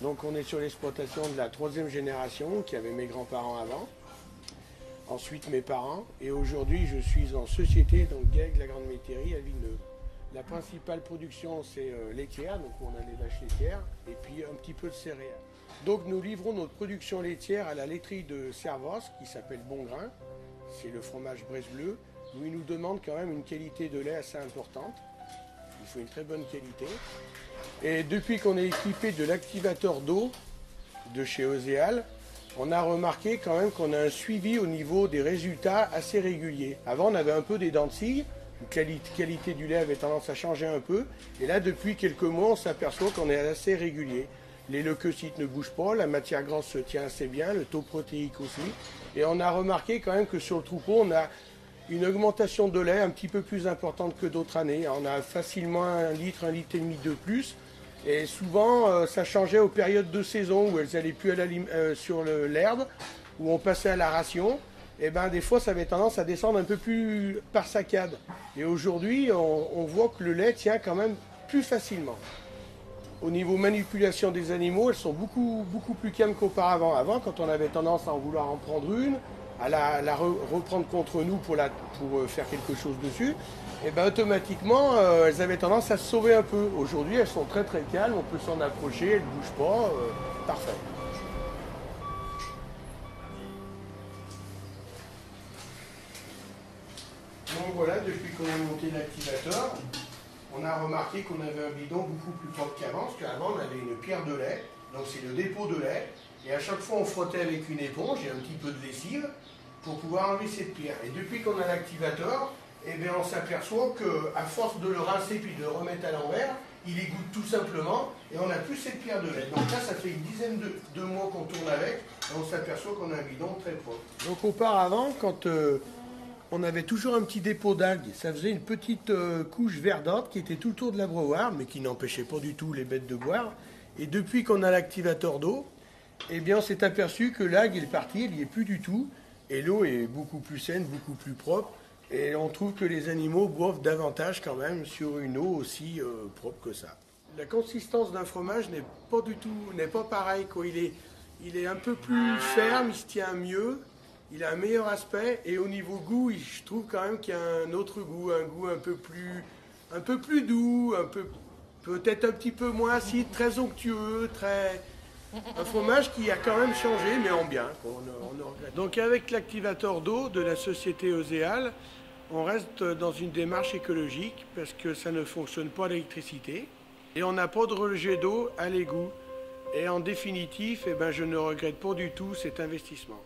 Donc on est sur l'exploitation de la troisième génération qui avait mes grands-parents avant. Ensuite mes parents. Et aujourd'hui je suis en société, donc GEG La Grande Métairie à Villeneuve. La principale production c'est laitière, donc on a les vaches laitières, et puis un petit peu de céréales. Donc nous livrons notre production laitière à la laiterie de Servos qui s'appelle Bongrain. C'est le fromage Bresse Bleu, où ils nous demandent quand même une qualité de lait assez importante. Il faut une très bonne qualité. Et depuis qu'on est équipé de l'activateur d'eau de chez Oséal, on a remarqué quand même qu'on a un suivi au niveau des résultats assez régulier. Avant, on avait un peu des dents de scie, la qualité du lait avait tendance à changer un peu. Et là, depuis quelques mois, on s'aperçoit qu'on est assez régulier. Les leucocytes ne bougent pas, la matière grasse se tient assez bien, le taux protéique aussi. Et on a remarqué quand même que sur le troupeau, on a une augmentation de lait un petit peu plus importante que d'autres années. On a facilement 1 litre, 1,5 litre de plus. Et souvent, ça changeait aux périodes de saison où elles n'allaient plus sur l'herbe, où on passait à la ration. Et ben des fois, ça avait tendance à descendre un peu plus par saccade. Et aujourd'hui, on voit que le lait tient quand même plus facilement. Au niveau manipulation des animaux, elles sont beaucoup plus calmes qu'auparavant. Avant, quand on avait tendance à en vouloir en prendre une, à la reprendre contre nous pour faire quelque chose dessus, et ben automatiquement, elles avaient tendance à se sauver un peu. Aujourd'hui, elles sont très calmes, on peut s'en approcher, elles ne bougent pas, parfait. Donc voilà, depuis qu'on a monté l'activateur, on a remarqué qu'on avait un bidon beaucoup plus propre qu'avant, parce qu'avant on avait une pierre de lait, donc c'est le dépôt de lait, et à chaque fois on frottait avec une éponge et un petit peu de lessive pour pouvoir enlever cette pierre. Et depuis qu'on a l'activateur, eh bien on s'aperçoit qu'à force de le rincer puis de le remettre à l'envers, il égoutte tout simplement et on n'a plus cette pierre de lait. Donc là ça fait une dizaine de mois qu'on tourne avec et on s'aperçoit qu'on a un bidon très propre. Donc auparavant, quand on avait toujours un petit dépôt d'algues. Ça faisait une petite couche verdâtre qui était tout autour de l'abreuvoir, mais qui n'empêchait pas du tout les bêtes de boire. Et depuis qu'on a l'activateur d'eau, eh bien on s'est aperçu que l'algue est partie, elle n'y est plus du tout. Et l'eau est beaucoup plus saine, beaucoup plus propre. Et on trouve que les animaux boivent davantage quand même sur une eau aussi propre que ça. La consistance d'un fromage n'est pas pareil, quoi. Il est un peu plus ferme, il se tient mieux. Il a un meilleur aspect et au niveau goût, je trouve quand même qu'il y a un autre goût, un goût un peu plus doux, peut-être un petit peu moins acide, très onctueux, un fromage qui a quand même changé, mais en bien. Donc avec l'activateur d'eau de la société Oséal, on reste dans une démarche écologique parce que ça ne fonctionne pas à l'électricité et on n'a pas de rejet d'eau à l'égout. Et en définitive, eh ben, je ne regrette pas du tout cet investissement.